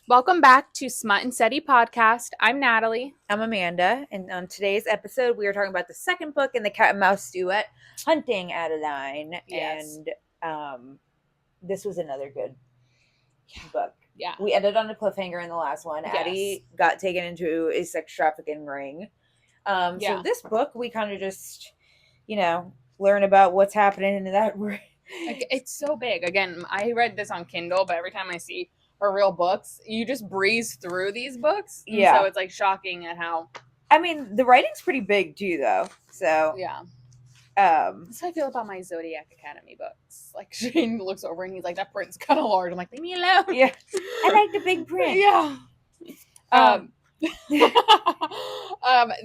Welcome back to Smut and Study podcast. I'm Natalie. I'm Amanda, and on today's episode, we are talking about the second book in the cat and mouse duet, Hunting Adeline. Yes. And this was another good book. Yeah. We ended on a cliffhanger in the last one. Yes. Addie got taken into a sex trafficking ring. So this book, we kind of just, learn about what's happening in that ring. It's so big. Again, I read this on Kindle, but every time I see her real books, you just breeze through these books. Yeah. So it's like shocking at how. I mean, the writing's pretty big too, though. So yeah. That's how I feel about my Zodiac Academy books. Like Shane looks over and he's like, "That print's kind of large." I'm like, "Leave me alone." Yeah, I like the big print. Yeah.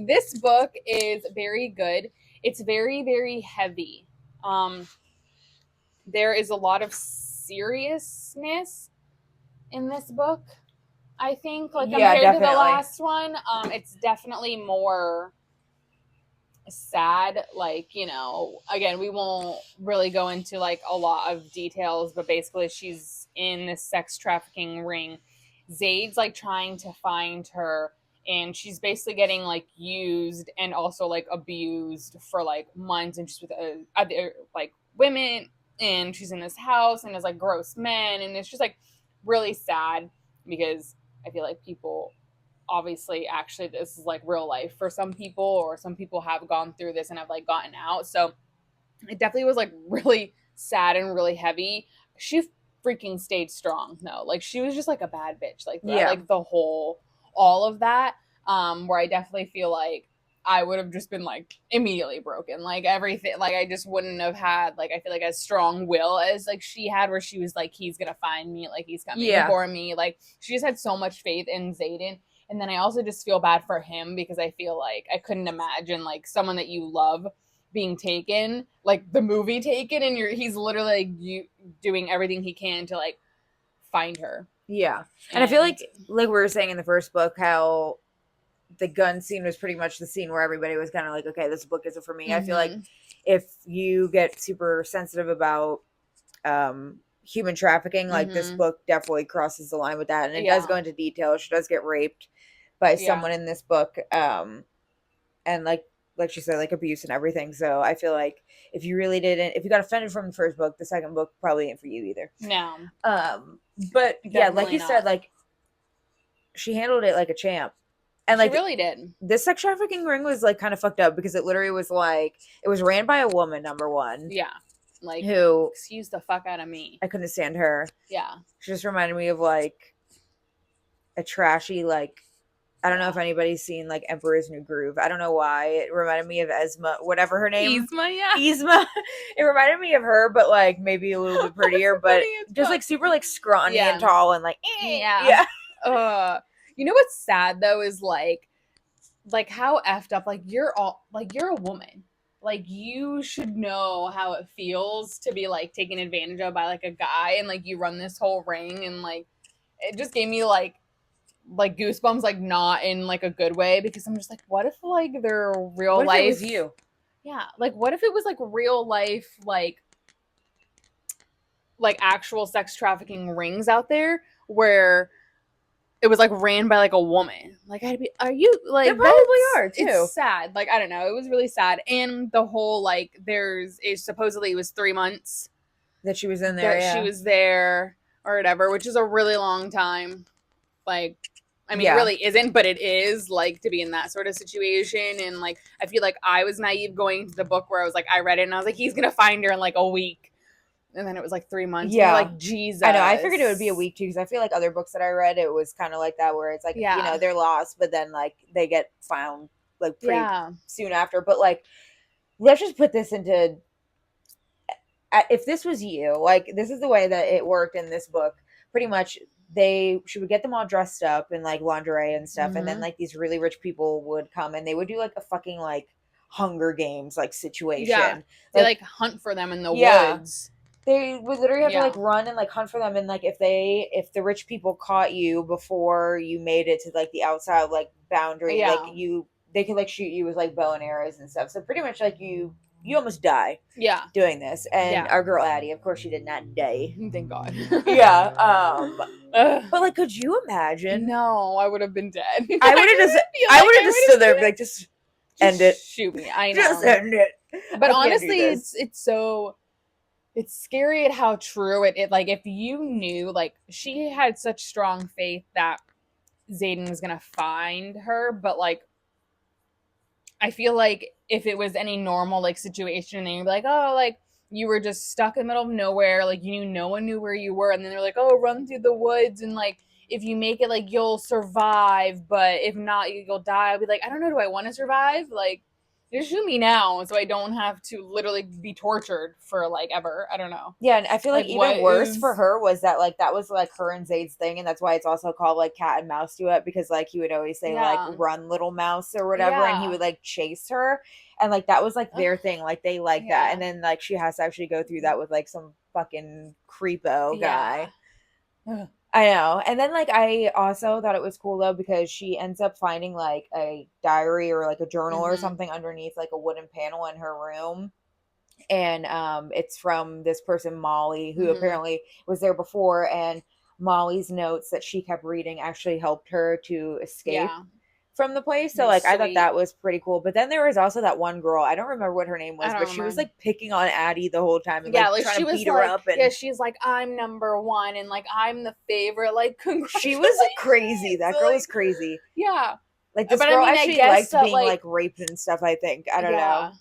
This book is very good. It's very, very heavy. There is a lot of seriousness in this book, I think, like compared to the last one. It's definitely more sad. Like, again, we won't really go into like a lot of details, but basically she's in this sex trafficking ring. Zade's like trying to find her, and she's basically getting like used and also like abused for like months, and she's with other like women, and she's in this house and there's like gross men, and it's just like really sad because I feel like people obviously actually this is like real life for some people, or some people have gone through this and have like gotten out. So it definitely was like really sad and really heavy. She freaking stayed strong though. Like she was just like a bad bitch. Like like the whole all of that. Where I definitely feel like I would have just been like immediately broken. Like everything, like I just wouldn't have had like I feel like as strong will as like she had, where she was like, he's gonna find me, like he's coming for me. Like she just had so much faith in Zayden. And then I also just feel bad for him because I feel like I couldn't imagine like someone that you love being taken, like the movie Taken, and he's literally like doing everything he can to like find her. Yeah. And I feel like we were saying in the first book, how the gun scene was pretty much the scene where everybody was kind of like, okay, this book isn't for me. I feel like if you get super sensitive about human trafficking, like this book definitely crosses the line with that. And it does go into detail. She does get raped by someone in this book. And like she said, like abuse and everything. So I feel like if you got offended from the first book, the second book probably ain't for you either. No. But yeah, like you said, like she handled it like a champ. And like she really did. This sex trafficking ring was like kind of fucked up because it literally was like, it was ran by a woman, number one. Yeah. Like who excuse the fuck out of me. I couldn't stand her. Yeah. She just reminded me of like a trashy, like, I don't know if anybody's seen like Emperor's New Groove. I don't know why. It reminded me of Esma, whatever her name. Yzma, yeah. Yzma. It reminded me of her, but like maybe a little bit prettier, but just like super like scrawny and tall and like yeah. You know what's sad though is like how effed up, like you're a woman. Like you should know how it feels to be like taken advantage of by like a guy, and like you run this whole ring, and like it just gave me like goosebumps, like not in like a good way, because I'm just like, what if like their real life, what if it was you? Yeah, like what if it was like real life, like actual sex trafficking rings out there where it was like ran by like a woman. Like I'd be, are you like? They probably are too. It's sad. Like I don't know. It was really sad, and the whole like supposedly it was 3 months that she was in there. She was there or whatever, which is a really long time. Like, I mean, it really isn't, but it is, like, to be in that sort of situation. And like I feel like I was naive going to the book where I was like, I read it and I was like, he's gonna find her in like a week. And then it was like 3 months. Yeah. Like, Jesus. I know. I figured it would be a week too, because I feel like other books that I read, it was kind of like that, where it's like, they're lost, but then like they get found like pretty soon after. But like, let's just put this into, if this was you, like this is the way that it worked in this book. Pretty much she would get them all dressed up in like lingerie and stuff. And then like these really rich people would come and they would do like a fucking like Hunger Games like situation. Yeah. They like hunt for them in the woods. They would literally have to like run and like hunt for them, and like if the rich people caught you before you made it to like the outside like boundary, like they could like shoot you with like bow and arrows and stuff. So pretty much like you you almost die Yeah. doing this. And Yeah. our girl Addie, of course, she did not die. Thank God. Yeah. Ugh. But like, could you imagine? No, I would have been dead. I would have just stood there, like, just end it. Shoot me. I know. Just end it. But honestly, it's scary at how true it like if you knew, like, she had such strong faith that Zayden was gonna find her, but like I feel like if it was any normal like situation and you'd be like, oh, like you were just stuck in the middle of nowhere, like you knew no one knew where you were, and then they're like, oh, run through the woods and like if you make it, like you'll survive, but if not, you'll die. I'll be like, I don't know, do I want to survive? Like, just shoot me now so I don't have to literally be tortured for like ever. I don't know. Yeah, and I feel like even worse for her her was that like that was like her and Zade's thing, and that's why it's also called like cat and mouse duet, because like he would always say like run little mouse or whatever, and he would like chase her, and like that was like their thing, like they like that, and then like she has to actually go through that with like some fucking creepo guy. I know. And then like I also thought it was cool though because she ends up finding like a diary or like a journal or something underneath like a wooden panel in her room. And it's from this person Molly, who apparently was there before, and Molly's notes that she kept reading actually helped her to escape from the place. So like I thought that was pretty cool. But then there was also that one girl, I don't remember what her name was, but she was like picking on Addie the whole time and like trying to beat her up, and she's like, I'm number one and like I'm the favorite, like she was like crazy. That girl was crazy. Yeah. Like this girl actually liked being like raped and stuff, I think. I don't know.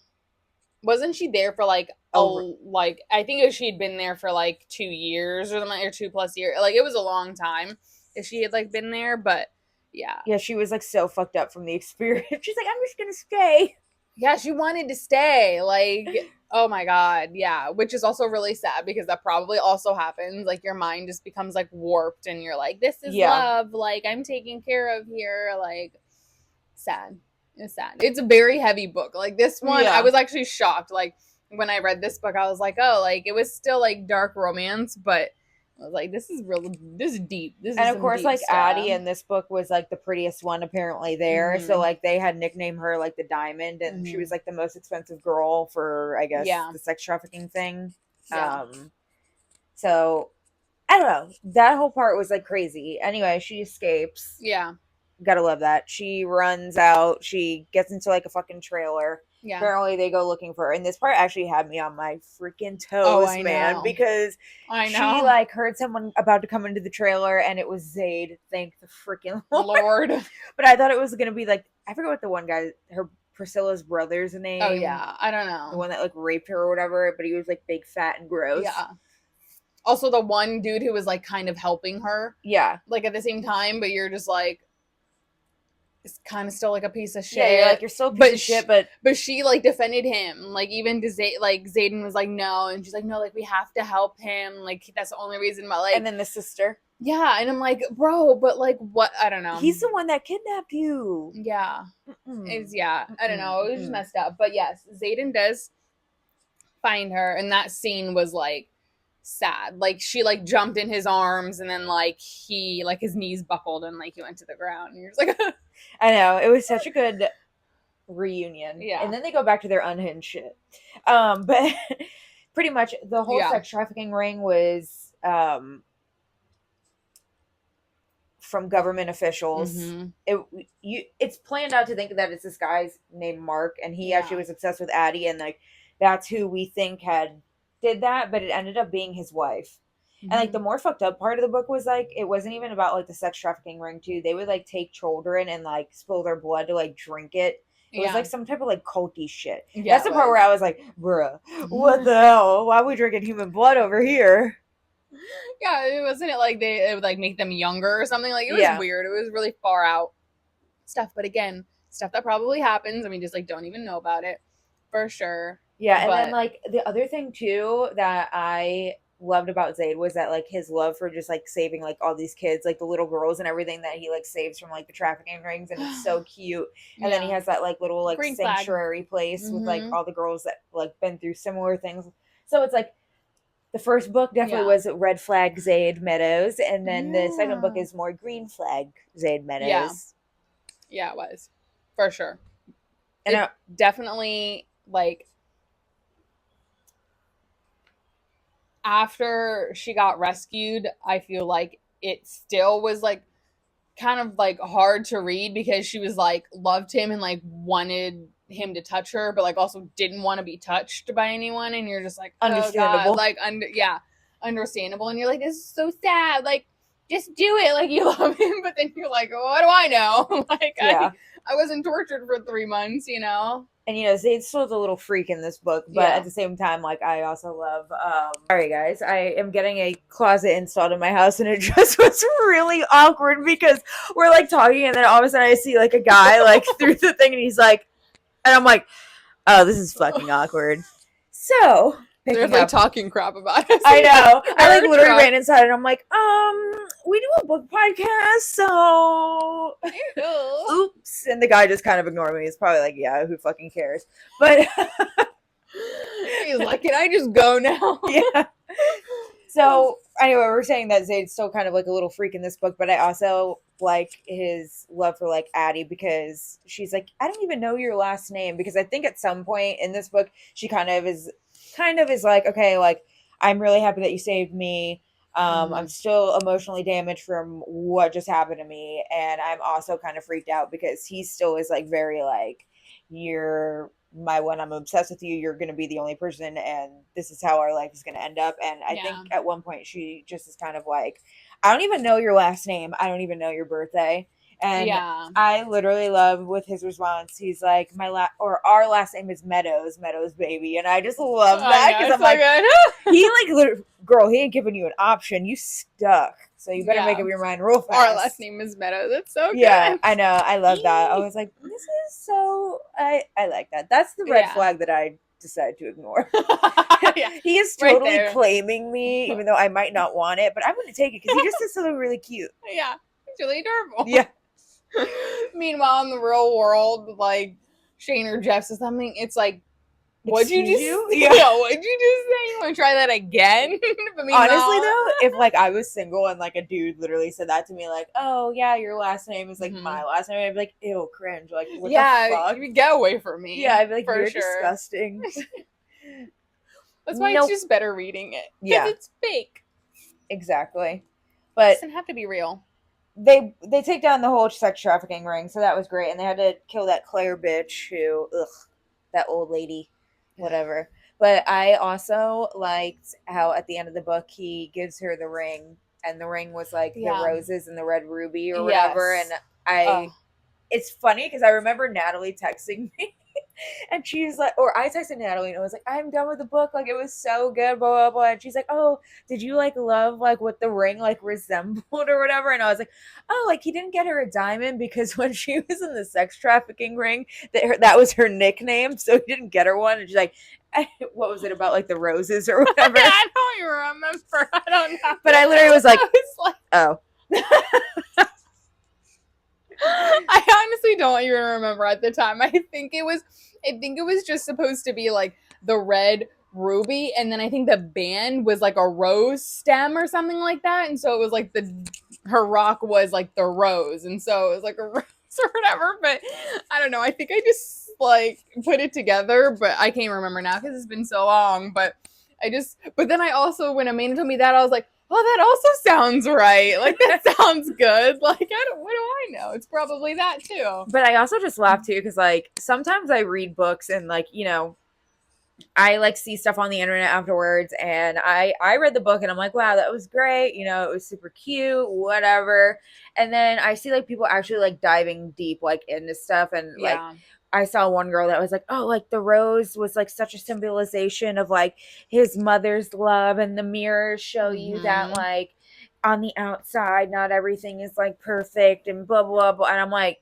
Wasn't she there for like like I think she'd been there for like 2 years or something, or 2+ years. Like it was a long time if she had like been there, but yeah, she was like so fucked up from the experience. She's like, I'm just gonna stay. Yeah, she wanted to stay. Like, oh my God, yeah. Which is also really sad because that probably also happens. Like your mind just becomes like warped, and you're like, this is love. Like I'm taken care of here. Like sad. It's sad. It's a very heavy book. Like this one, I was actually shocked. Like when I read this book, I was like, oh, like it was still like dark romance, but I was like, this is deep. This and is of course, like stuff. Addie in this book was like the prettiest one apparently there. So like they had nicknamed her like the Diamond, and she was like the most expensive girl for, I guess, the sex trafficking thing. So I don't know. That whole part was like crazy. Anyway, she escapes. Yeah. Gotta love that. She runs out. She gets into like a fucking trailer. Yeah. Apparently they go looking for her. And this part actually had me on my freaking toes, man. Because she like heard someone about to come into the trailer, and it was Zade. Thank the freaking Lord. But I thought it was gonna be like, I forget what the one guy, her Priscilla's brother's name. Oh yeah, I don't know. The one that like raped her or whatever, but he was like big, fat, and gross. Yeah. Also the one dude who was like kind of helping her. Yeah. Like at the same time, but you're just like, it's kind of still like a piece of shit. Yeah, you're like, you're still a piece of shit, but she like defended him. Like even to Zayden was like, no, and she's like, no, like we have to help him. Like that's the only reason why. Like, and then the sister. Yeah, and I'm like, bro, but like what? I don't know. He's the one that kidnapped you. Yeah, I don't know. It was just messed up. But yes, Zayden does find her, and that scene was like sad. Like she like jumped in his arms, and then like he like his knees buckled, and like he went to the ground, and you're just like. I know, it was such a good reunion. Yeah. And then they go back to their unhinged shit. But pretty much the whole sex trafficking ring was from government officials. It's planned out to think that it's this guy's named Mark, and he actually was obsessed with Addie, and like that's who we think did that, but it ended up being his wife. And like the more fucked up part of the book was like it wasn't even about like the sex trafficking ring too. They would like take children and like spill their blood to like drink it. It was like some type of like culty shit. Yeah, that's the part where I was like, bruh, what the hell? Why are we drinking human blood over here? Yeah, it wasn't it like it would like make them younger or something? Like it was weird. It was really far out stuff. But again, stuff that probably happens and we just like don't even know about it for sure. Yeah, and then like the other thing too that I loved about Zade was that like his love for just like saving like all these kids, like the little girls and everything that he like saves from like the trafficking rings, and it's so cute. And then he has that like little like Green sanctuary place with like all the girls that like been through similar things. So it's like the first book definitely was Red Flag Zade Meadows, and then the second book is more Green Flag Zade Meadows. Yeah, it was for sure. And it definitely like after she got rescued, I feel like it still was like kind of like hard to read because she was like loved him and like wanted him to touch her, but like also didn't want to be touched by anyone. And you're just like, oh god, Understandable. like yeah, understandable. And you're like, this is so sad. Like, just do it. Like you love him, but then you're like, oh, what do I know? Like Yeah. I wasn't tortured for 3 months, you know. And Zade's still a little freak in this book, but at Yeah. the same time, like I also love sorry guys, I am getting a closet installed in my house and it just was really awkward because we're like talking and then all of a sudden I see like a guy like through the thing and he's like and I'm like, oh, this is fucking awkward. So They're picking like up talking crap about us. I know. I like literally truck. ran inside and I'm like, we do a book podcast, so oops. And the guy just kind of ignored me. He's probably like, yeah, who fucking cares? But he's like, can I just go now? Yeah. So anyway, we're saying that Zade's still kind of like a little freak in this book, but I also like his love for like Addie because she's like, I don't even know your last name because I think at some point in this book she kind of is like, okay, like I'm really happy that you saved me. I'm still emotionally damaged from what just happened to me, and I'm also kind of freaked out because he still is like very like, you're my one, I'm obsessed with you, you're gonna be the only person, and this is how our life is gonna end up. And I think at one point she just is kind of like, I don't even know your last name, I don't even know your birthday. And I literally love with his response. He's like, or our last name is Meadows, Meadows baby, and I just love that because I'm so like, good. he like, girl, he ain't giving you an option. You stuck, so you better make up your mind real fast. Our last name is Meadows. That's so good. Yeah, I know. I love that. I was like, this is so. I like that. That's the red flag that I decided to ignore. He is totally claiming me, even though I might not want it, but I'm going to take it because he just said something really cute. Yeah, it's really adorable. Yeah. Meanwhile, in the real world, like Shane or Jeff says something, it's like, what'd you just say? Yeah, what'd you just say? You want to try that again? But honestly, though, if like I was single and like a dude literally said that to me, like, oh yeah, your last name is like my last name, I'd be like, ew, cringe. Like, what the fuck? Get away from me. Yeah, I'd be like, you're disgusting. That's why it's just better reading it. Yeah, it's fake. Exactly, but it doesn't have to be real. They take down the whole sex trafficking ring, so that was great, and they had to kill that Claire bitch who, that old lady, whatever. But I also liked how at the end of the book he gives her the ring, and the ring was like the roses and the red ruby or whatever. And it's funny because I remember Natalie texting me. And she's like, or I texted Natalie and I was like, I'm done with the book. Like, it was so good, blah, blah, blah. And she's like, oh, did you like love like what the ring like resembled or whatever? And I was like, oh, like he didn't get her a diamond because when she was in the sex trafficking ring, that was her nickname. So he didn't get her one. And she's like, what was it about like the roses or whatever? I don't even remember. I don't know. But I literally was like, oh. I honestly don't even remember at the time. I think it was just supposed to be like the red ruby, and then I think the band was like a rose stem or something like that, and so it was like her rock was like the rose, and so it was like a rose or whatever. But I don't know. I think I just like put it together, but I can't remember now because it's been so long. But then I also, when Amanda told me that, I was like, oh, that also sounds right. Like, that sounds good. Like, what do I know? It's probably that, too. But I also just laugh, too, because, like, sometimes I read books and, like, I, like, see stuff on the internet afterwards, and I read the book, and I'm like, wow, that was great. It was super cute, whatever. And then I see, like, people actually, like, diving deep, like, into stuff, and, like, I saw one girl that was like, oh, like the rose was like such a symbolization of like his mother's love, and the mirrors show you that like on the outside not everything is like perfect and blah blah blah. And I'm like,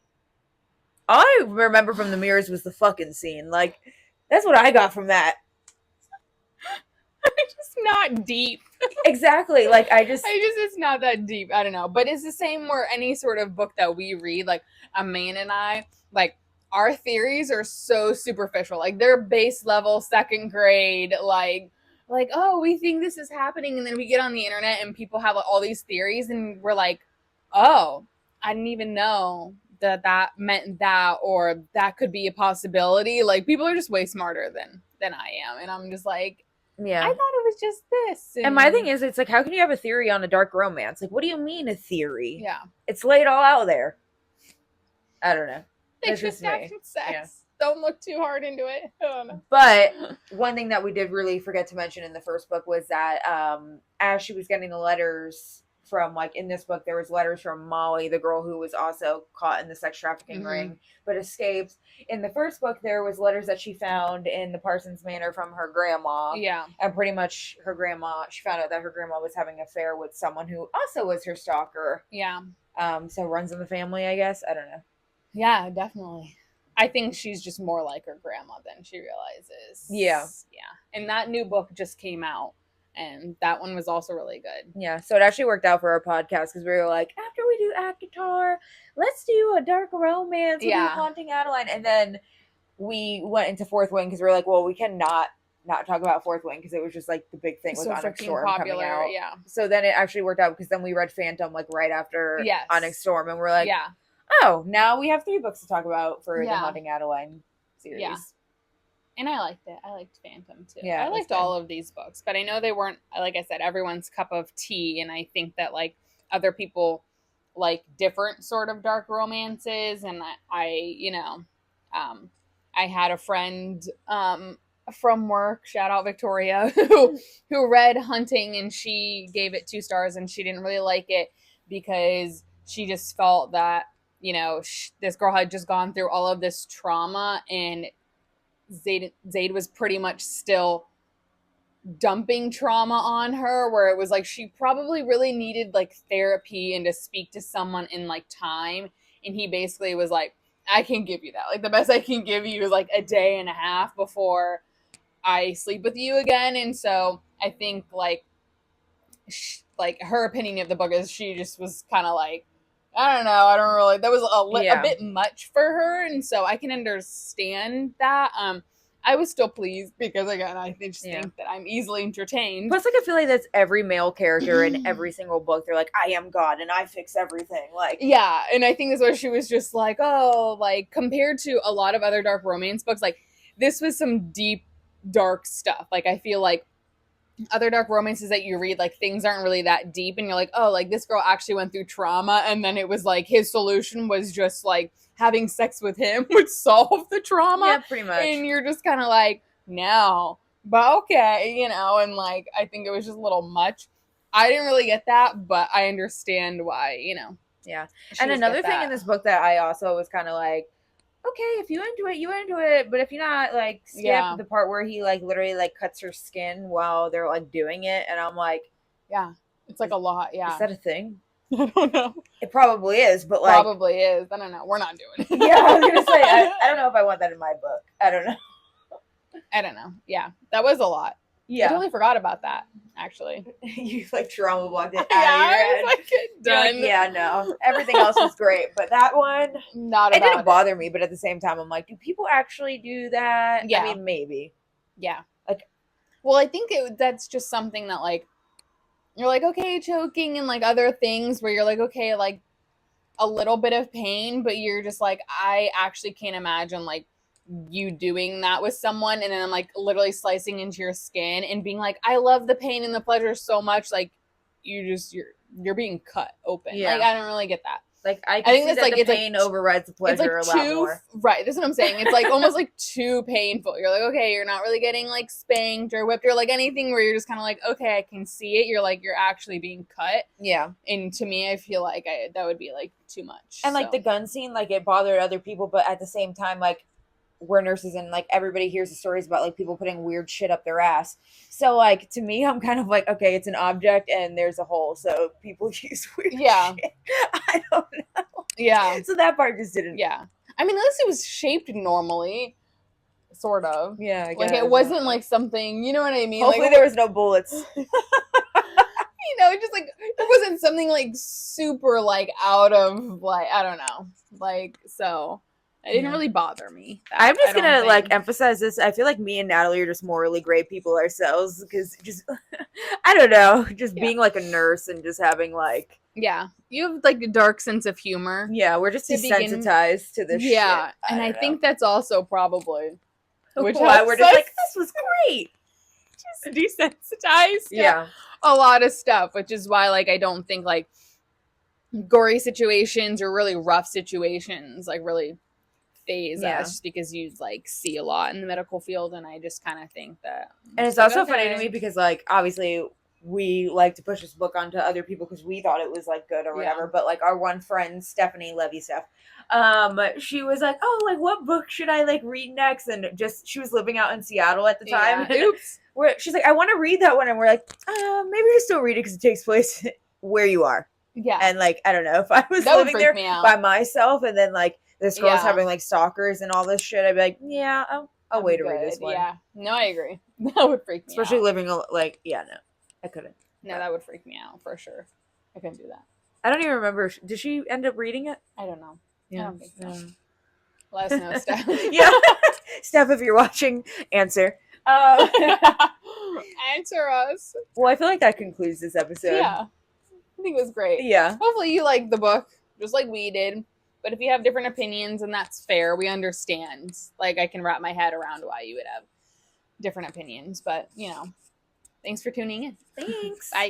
all I remember from the mirrors was the fucking scene. Like, that's what I got from that. It's just not deep. Exactly. Like it's not that deep. I don't know. But it's the same where any sort of book that we read, like Amanda and I, like, our theories are so superficial. Like, they're base level, second grade, like, oh, we think this is happening. And then we get on the internet and people have like, all these theories. And we're like, oh, I didn't even know that meant that, or that could be a possibility. Like, people are just way smarter than I am. And I'm just like, Yeah. I thought it was just this. And my thing is, it's like, how can you have a theory on a dark romance? Like, what do you mean a theory? Yeah. It's laid all out there. I don't know. They That's just just me. having sex. Yeah. Don't look too hard into it. I don't know. But one thing that we did really forget to mention in the first book was that as she was getting the letters from, like, in this book, there was letters from Molly, the girl who was also caught in the sex trafficking ring, but escaped. In the first book, there was letters that she found in the Parsons Manor from her grandma. Yeah. And pretty much she found out that her grandma was having an affair with someone who also was her stalker. Yeah. So runs in the family, I guess. I don't know. Yeah, definitely. I think she's just more like her grandma than she realizes. Yeah. Yeah. And that new book just came out, and that one was also really good. Yeah, so it actually worked out for our podcast because we were like, after we do Akatar, let's do a dark romance. We'll do Hunting Adeline. And then we went into Fourth Wing because we were like, well, we cannot not talk about Fourth Wing because it was just like the big thing with So Onyx freaking Storm popular, coming out. yeah. So then it actually worked out because then we read Phantom like right after Onyx Storm, and we're like, oh, now we have 3 books to talk about for the Hunting Adeline series. Yeah. And I liked it. I liked Phantom too. Yeah, I liked all of these books, but I know they weren't, like I said, everyone's cup of tea. And I think that like other people like different sort of dark romances. And I had a friend from work, shout out Victoria, who read Hunting, and she gave it 2 stars, and she didn't really like it because she just felt that, this girl had just gone through all of this trauma, and Zade was pretty much still dumping trauma on her, where it was like she probably really needed like therapy and to speak to someone in like time. And he basically was like, I can give you that. Like the best I can give you is like a day and a half before I sleep with you again. And so I think like her opinion of the book is she just was kind of like, I don't know. I don't really. That was a bit much for her, and so I can understand that. I was still pleased because again, I just think that I'm easily entertained. Plus, like I feel like that's every male character in every single book. They're like, I am God and I fix everything. Like, yeah, and I think that's why she was just like, oh, like compared to a lot of other dark romance books, like this was some deep, dark stuff. Like I feel like other dark romances that you read, like things aren't really that deep, and you're like, oh, like this girl actually went through trauma, and then it was like his solution was just like having sex with him would solve the trauma. Yeah, pretty much. And you're just kind of like, no, but okay, and like I think it was just a little much. I didn't really get that, but I understand why, Yeah. And another thing in this book that I also was kind of like, okay, if you into it, you into it. But if you're not, like, skip the part where he, like, literally, like, cuts her skin while they're, like, doing it. And I'm like... Yeah. It's, like, a lot, yeah. Is that a thing? I don't know. It probably is, but, like... Probably is. I don't know. We're not doing it. Yeah, I was going to say, I don't know if I want that in my book. I don't know. I don't know. Yeah. That was a lot. Yeah. I totally forgot about that, actually. You, like, trauma blocked it out yeah, of your head. I was like, done. Like, yeah, no. Everything else was great, but that one... It didn't bother me, but at the same time, I'm like, do people actually do that? Yeah. I mean, maybe. Yeah. Like... Well, I think that's just something that, like, you're like, okay, choking and, like, other things where you're like, okay, like, a little bit of pain, but you're just like, I actually can't imagine, like, you doing that with someone, and then I'm like literally slicing into your skin and being like, I love the pain and the pleasure so much, like you're being cut open. Yeah. Like I don't really get that. Like I think that's like the pain overrides the pleasure a lot more. Right, that's what I'm saying. It's like almost like too painful. You're like, okay, you're not really getting like spanked or whipped or like anything where you're just kind of like, okay, I can see it. You're like, you're actually being cut. Yeah. And to me, I feel like that would be like too much. And like the gun scene, like it bothered other people, but at the same time, like we're nurses and like everybody hears the stories about like people putting weird shit up their ass. So like to me, I'm kind of like, okay, it's an object and there's a hole, so people use weird shit. I don't know. Yeah. So that part just didn't. Yeah. I mean, unless it was shaped normally, sort of. Yeah. I guess. Like it wasn't like something. You know what I mean? Hopefully like, there was no bullets. Just like it wasn't something like super like out of like I don't know like so. It didn't really bother me. I'm just gonna like emphasize this. I feel like me and Natalie are just morally great people ourselves because just I don't know, just being like a nurse and just having like you have like a dark sense of humor. Yeah, we're just desensitized to this. Yeah, and I think that's also probably which why we're just like this was great. just desensitized to a lot of stuff, which is why like I don't think like gory situations or really rough situations like really phase us, just because you like see a lot in the medical field, and I just kind of think that. And it's also funny to me because like obviously we like to push this book onto other people because we thought it was like good or whatever, but like our one friend Stephanie Levy Steph, she was like, oh, like what book should I like read next? And just she was living out in Seattle at the time. Oops. She's like, I want to read that one, and we're like, maybe just don't read it because it takes place where you are. Yeah. And like I don't know, if I was living there by myself and then like this girl's having like stalkers and all this shit, I'd be like, yeah, I'll wait to read this one. Yeah, no, I agree. That would freak me out. Especially living like, no, I couldn't. No, that would freak me out for sure. I couldn't do that. I don't even remember. Did she end up reading it? I don't know. Yeah. I don't think so. Let us know, Steph. Yeah. Steph, if you're watching, answer. Answer us. Well, I feel like that concludes this episode. Yeah. I think it was great. Yeah. Hopefully you liked the book, just like we did. But if you have different opinions, and that's fair, we understand. Like, I can wrap my head around why you would have different opinions. But, you know, thanks for tuning in. Thanks. Bye.